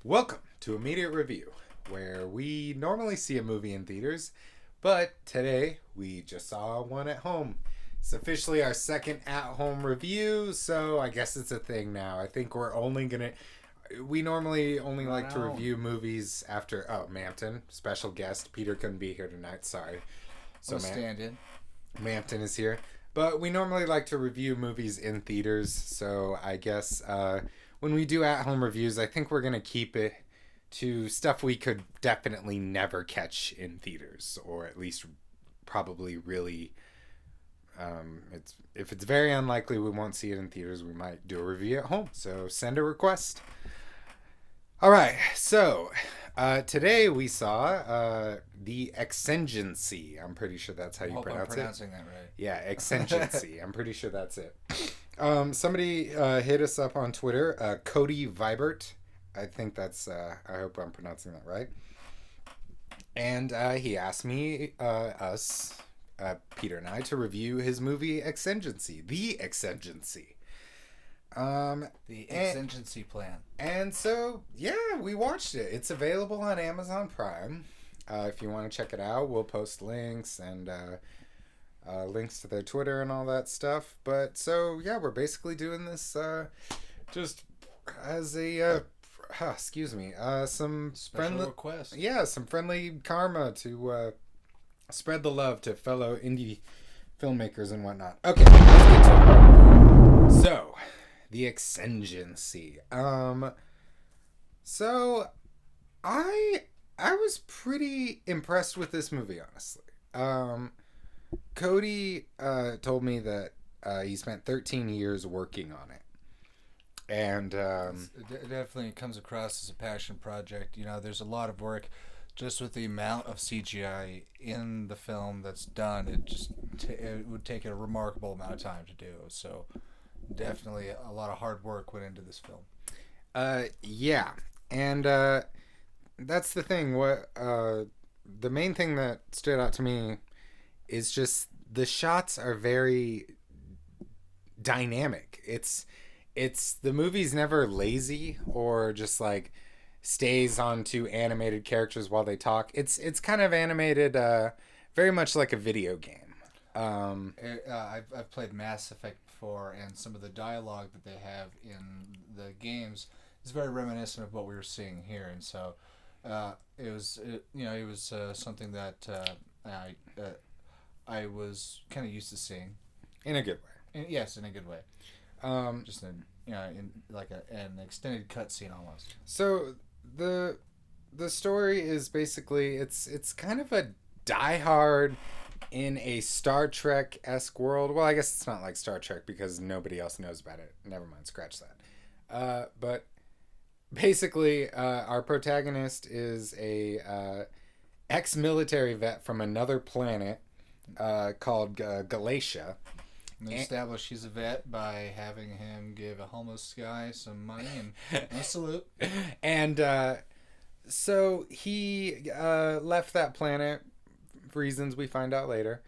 Welcome to Immediate Review, where we normally see a movie in theaters, but today we just saw one at home. It's officially our second at-home review, so I guess it's a thing now. I think we normally only like to review movies after, Mampton, special guest. Peter couldn't be here tonight, sorry. So stand-in. Mampton is here. But we normally like to review movies in theaters, so I guess when we do at-home reviews, I think we're going to keep it to stuff we could definitely never catch in theaters, or at least probably really, if it's very unlikely we won't see it in theaters, we might do a review at home. So send a request. All right, so today we saw the Exigency. I'm pretty sure that's how you pronounce it. I'm pronouncing that right. Yeah, Exigency. I'm pretty sure that's it. Somebody hit us up on Twitter, Cody Vibert. I think that's, I hope I'm pronouncing that right. And he asked me, Peter and I, to review his movie Exigency. The Exigency. The Exigency plan. And so, yeah, we watched it. It's available on Amazon Prime. If you want to check it out, we'll post links and links to their Twitter and all that stuff. But so, yeah, we're basically doing this just as a, some Special friendly request. Yeah, some friendly karma to spread the love to fellow indie filmmakers and whatnot. Okay, let's get to it. So, the Exigency. So I was pretty impressed with this movie, honestly. Cody told me that he spent 13 years working on it. And it definitely comes across as a passion project. You know, there's a lot of work just with the amount of CGI in the film that's done. It would take a remarkable amount of time to do. So definitely a lot of hard work went into this film. Yeah. And that's the thing. The main thing that stood out to me is just the shots are very dynamic. It's the movie's never lazy or just like stays onto animated characters while they talk. It's kind of animated very much like a video game. I've played Mass Effect before, and some of the dialogue that they have in the games is very reminiscent of what we were seeing here, and so it was something that I was kind of used to seeing. In a good way. Yes, in a good way. Just in like an extended cutscene almost. So the story is basically it's kind of a Die Hard in a Star Trek-esque world. Well, I guess it's not like Star Trek because nobody else knows about it. Never mind, scratch that. But basically, our protagonist is a ex-military vet from another planet called Galatia. And they establish he's a vet by having him give a homeless guy some money and a salute. And so he left that planet for reasons we find out later.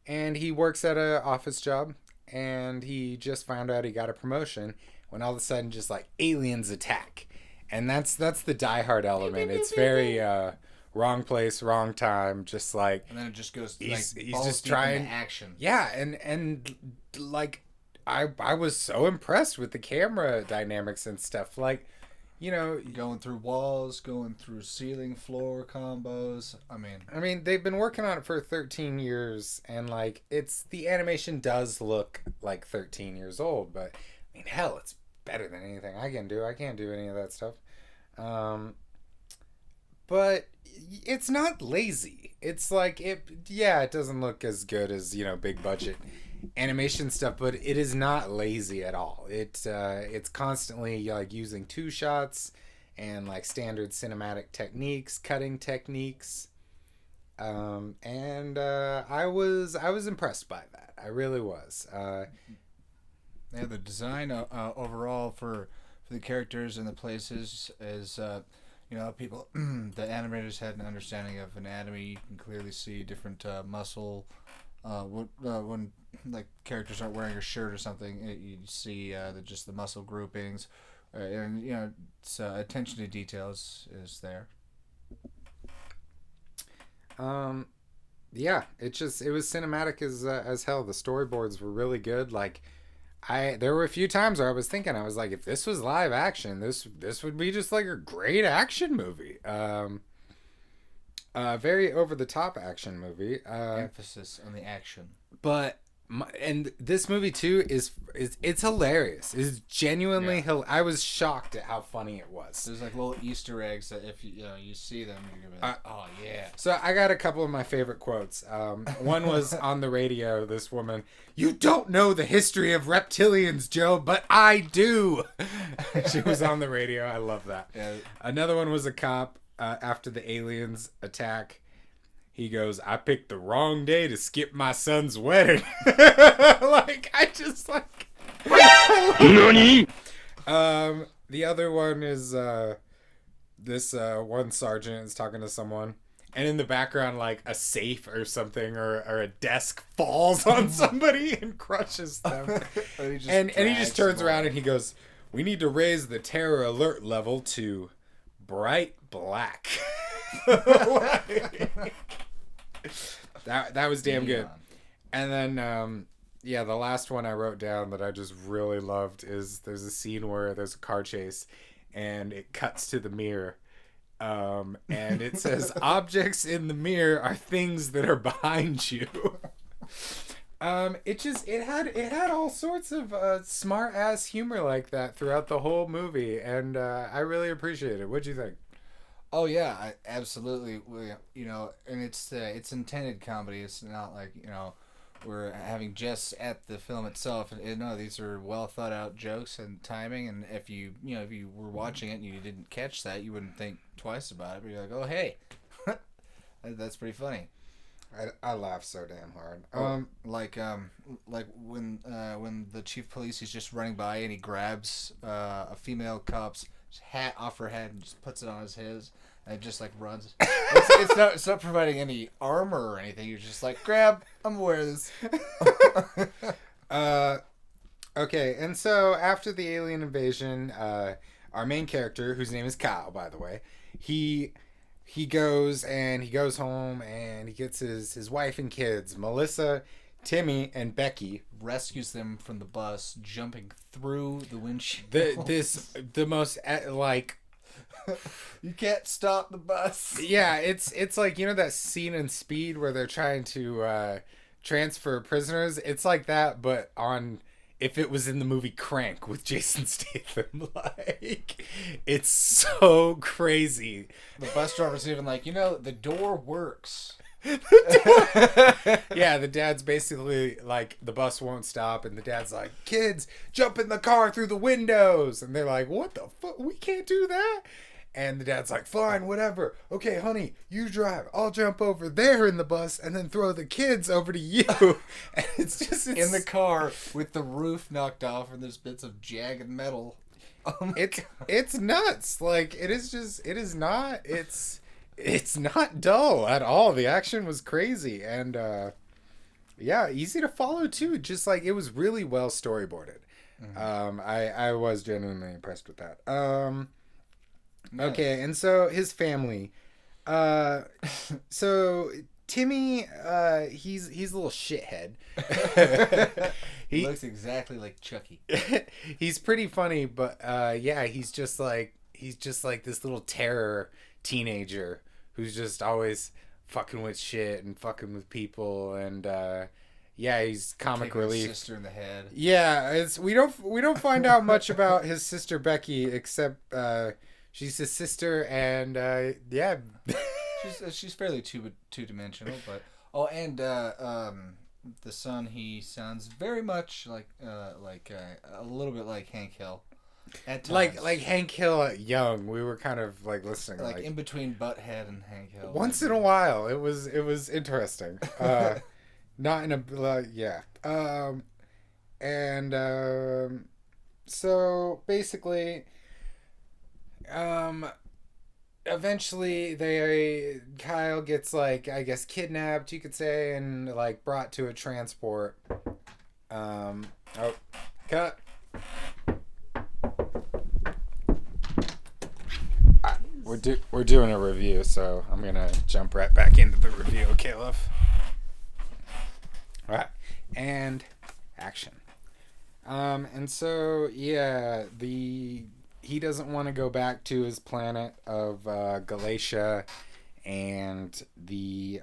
And he works at an office job. And he just found out he got a promotion when all of a sudden just like aliens attack. And that's the Die Hard element. It's very wrong place, wrong time. Just like, and then it just goes. He's balls just deep trying into action. Yeah, and like I was so impressed with the camera dynamics and stuff. Like, you know, going through walls, going through ceiling floor combos. I mean, they've been working on it for 13 years, and like the animation does look like 13 years old, but I mean, hell, it's better than anything I can do. I can't do any of that stuff. But it's not lazy. It's like it doesn't look as good as, big budget animation stuff, but it is not lazy at all. It's constantly like using two shots and like standard cinematic techniques, cutting techniques. And I was impressed by that. I really was. The design overall for the characters and the places is people, the animators had an understanding of anatomy. You can clearly see different muscle. When like characters aren't wearing a shirt or something, you see just the muscle groupings. And it's attention to details is there. Um, yeah, it was cinematic as hell. The storyboards were really good. Like there were a few times where I was thinking, I was like, if this was live action, this would be just like a great action movie. Very over the top action movie. Emphasis on the action. But and this movie too is it's hilarious. It's genuinely I was shocked at how funny it was. There's like little Easter eggs that if you see them, you're gonna be like, oh yeah. So I got a couple of my favorite quotes. One was on the radio. This woman, "You don't know the history of reptilians, Joe, but I do." She was on the radio. I love that. Yeah. Another one was a cop after the aliens attack. He goes, "I picked the wrong day to skip my son's wedding." Like, I just like. NANI? The other one is this one sergeant is talking to someone, and in the background, like a safe or something or a desk falls on somebody and crushes them. and he just turns around and he goes, "We need to raise the terror alert level to bright black." That was damn good. And then the last one I wrote down that I just really loved is there's a scene where there's a car chase and it cuts to the mirror, and it says, "Objects in the mirror are things that are behind you." It had all sorts of smart ass humor like that throughout the whole movie, and I really appreciate it. What'd you think? Oh yeah, absolutely. And it's intended comedy. It's not like we're having jest at the film itself. And no, these are well thought out jokes and timing. And if you were watching it and you didn't catch that, you wouldn't think twice about it. But you're like, oh hey, that's pretty funny. I laugh so damn hard. Like when the chief police is just running by and he grabs a female cop's hat off her head and just puts it on his and it just like runs. It's not providing any armor or anything. You're just like, grab, I'm aware of this. Okay, and so after the alien invasion, our main character, whose name is Kyle, by the way, he goes home and he gets his wife and kids, Melissa, Timmy, and Becky. Rescues them from the bus, jumping through the windshield. The most like you can't stop the bus. Yeah, it's like that scene in Speed where they're trying to transfer prisoners. It's like that, but on if it was in the movie Crank with Jason Statham. Like, it's so crazy. The bus driver's even like, the door works. Yeah, the dad's basically like, the bus won't stop, and the dad's like, "Kids, jump in the car through the windows," and they're like, "What the fuck? We can't do that." And the dad's like, "Fine, whatever. Okay, honey, you drive. I'll jump over there in the bus and then throw the kids over to you." And it's in the car with the roof knocked off and there's bits of jagged metal. It's nuts. Like, it's not dull at all. The action was crazy, and easy to follow too. Just like, it was really well storyboarded. Mm-hmm. I was genuinely impressed with that. Okay, and so his family. So Timmy, he's a little shithead. He looks exactly like Chucky. He's pretty funny, but he's just like this little terror teenager who's just always fucking with shit and fucking with people, and he's comic relief. His sister in the head. Yeah, we don't find out much about his sister Becky, except she's his sister, and she's fairly two-dimensional, but the son, he sounds very much like a little bit like Hank Hill. At times. Like Hank Hill young. We were kind of like listening, like in between Butthead and Hank Hill. Once in a while, it was interesting. Not in a so basically, eventually Kyle gets, like, I guess, kidnapped, you could say, and like brought to a transport. Cut. we're doing a review, so I'm gonna jump right back into the review, Caleb. All right, and action. And so yeah, he doesn't want to go back to his planet of Galatia, and the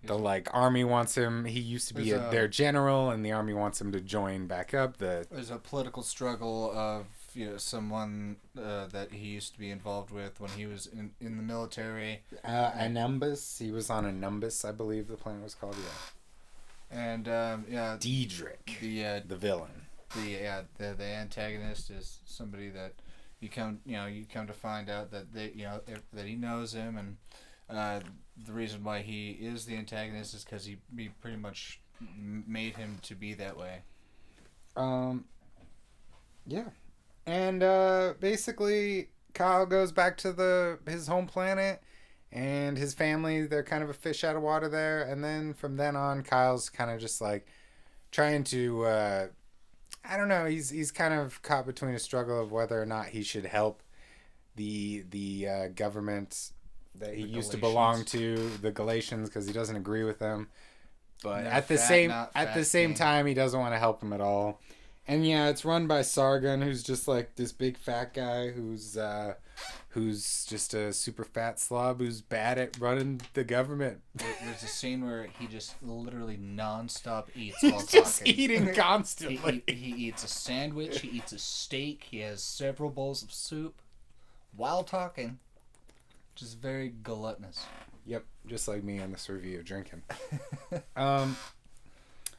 like army wants him. He used to be their general, and the army wants him to join back up. There's a political struggle of someone that he used to be involved with when he was in the military. Anumbis. He was on Anumbis, I believe the planet was called. Yeah. And Diedrich, the villain. The antagonist is somebody that you come to find out that that he knows him, and the reason why he is the antagonist is because he pretty much made him to be that way. Yeah, and basically Kyle goes back to his home planet, and his family, they're kind of a fish out of water there, and then from then on Kyle's kind of just like trying to I don't know, he's kind of caught between a struggle of whether or not he should help the government that he used to belong to, the Galatians, because he doesn't agree with them, but at the same time he doesn't want to help them at all. And yeah, it's run by Sargon, who's just like this big fat guy who's just a super fat slob who's bad at running the government. There's a scene where he just literally nonstop eats while talking. Just eating constantly. He eats a sandwich, he eats a steak, he has several bowls of soup while talking. Just very gluttonous. Yep, just like me on this review, drinking.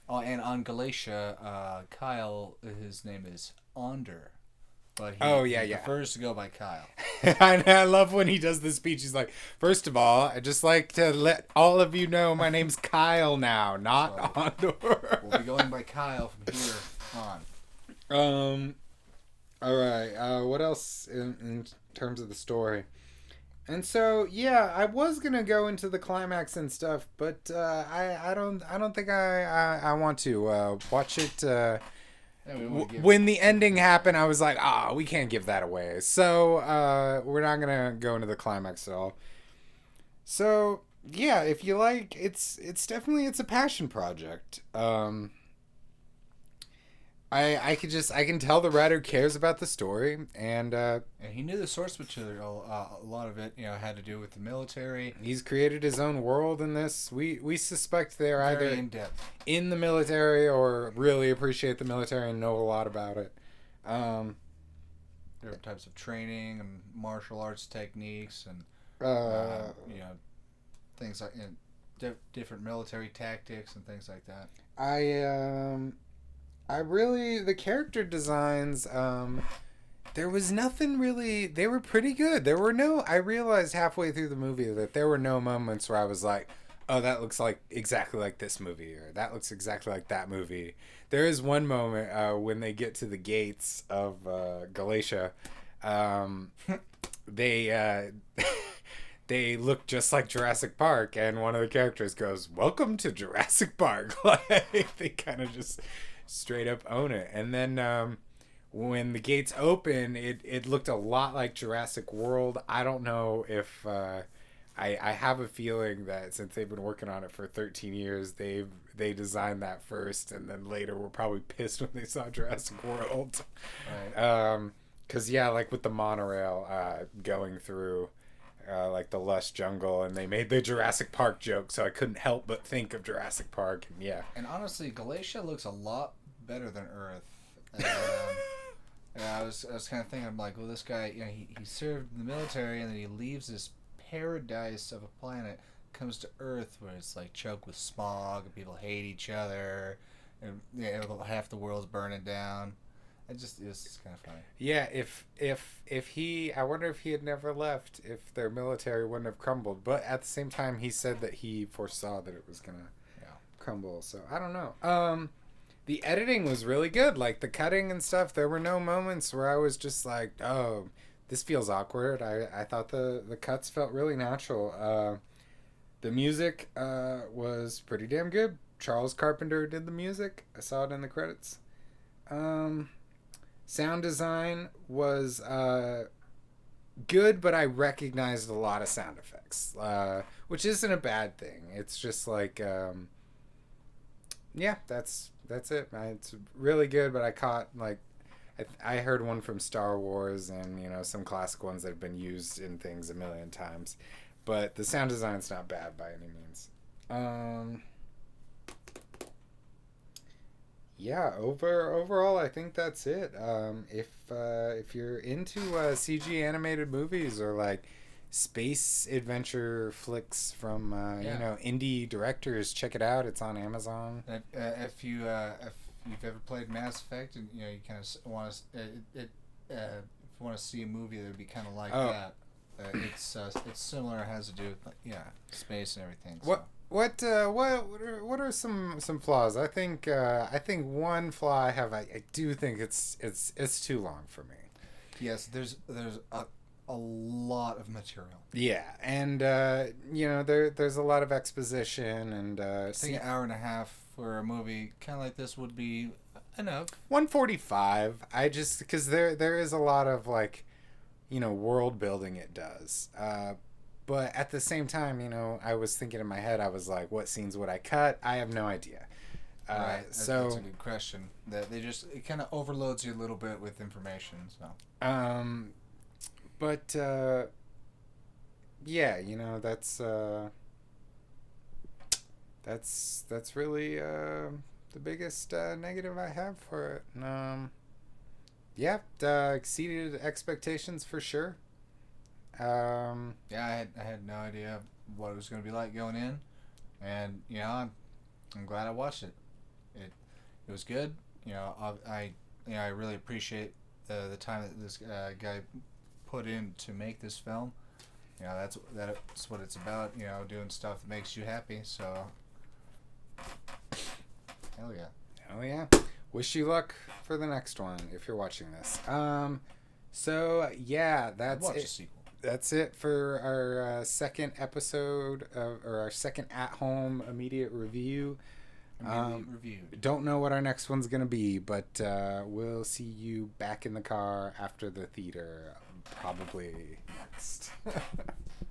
Oh, and on Galatia, Kyle, his name is Onder. But he prefers to go by Kyle. I love when he does the speech. He's like, first of all, I'd just like to let all of you know my name's Kyle now, not Onder. We'll be going by Kyle from here on. All right. What else in terms of the story? And so, yeah, I was gonna go into the climax and stuff, but I don't think I want to watch it. When the ending happened, I was like, we can't give that away. So we're not gonna go into the climax at all. So yeah, if you like, it's definitely a passion project. I can tell the writer cares about the story, and he knew the source material. A lot of it, had to do with the military. He's created his own world in this. We suspect they're very either in depth in the military or really appreciate the military and know a lot about it. Different types of training and martial arts techniques, and things like different military tactics and things like that. The character designs, there was nothing really, they were pretty good. I realized halfway through the movie that there were no moments where I was like, oh, that looks like exactly like this movie, or that looks exactly like that movie. There is one moment when they get to the gates of Galatia, they they look just like Jurassic Park, and one of the characters goes, "Welcome to Jurassic Park." Like, they kind of just straight up own it. And then when the gates open, it looked a lot like Jurassic World. I don't know if I have a feeling that since they've been working on it for 13 years, they designed that first, and then later were probably pissed when they saw Jurassic World. Right. 'Cause yeah, like with the monorail going through like the lush jungle, and they made the Jurassic Park joke, so I couldn't help but think of Jurassic Park. And yeah. And honestly, Galatia looks a lot better than Earth. I was kind of thinking, I'm like, well, this guy, he served in the military, and then he leaves this paradise of a planet, comes to Earth where it's like choked with smog and people hate each other, and half the world's burning down. It's kind of funny. Yeah, if he, I wonder if he had never left, if their military wouldn't have crumbled. But at the same time, he said that he foresaw that it was gonna crumble. So I don't know. The editing was really good, like the cutting and stuff. There were no moments where I was just like, oh, this feels awkward. I thought the cuts felt really natural. The music was pretty damn good. Charles Carpenter did the music. I saw it in the credits. Sound design was good, but I recognized a lot of sound effects, which isn't a bad thing. It's just like, yeah, that's it. It's really good, but I caught like I heard one from Star Wars and some classic ones that have been used in things a million times, but the sound design's not bad by any means. Um, yeah, overall, I think that's it. If you're into CG animated movies or like space adventure flicks from Yeah. indie directors, check it out. It's on Amazon. If you've ever played Mass Effect and you kind of want to if you want to see a movie that would be kind of like Oh, that, it's similar. It has to do with space and everything. So. what are some flaws? I think one flaw I have. I do think it's too long for me. Yes, there's a lot of material. Yeah, and there's a lot of exposition and I think an hour and a half for a movie kind of like this would be enough. 145. I just because there is a lot of like world building it does. But at the same time, I was thinking in my head, I was like, what scenes would I cut? I have no idea. Right, that's a So, good question. That it kind of overloads you a little bit with information. So but yeah, that's really the biggest negative I have for it. Yeah, exceeded expectations for sure. yeah, I had no idea what it was going to be like going in, and I'm glad I watched it. It was good. I really appreciate the time that this guy put in to make this film. That's what it's about. Doing stuff that makes you happy. So hell yeah. Oh yeah. Wish you luck for the next one if you're watching this. So yeah, I'd that's watch a it. sequel. That's it for our second episode or our second at-home immediate review. Immediately reviewed. Don't know what our next one's gonna be, but we'll see you back in the car after the theater, probably next.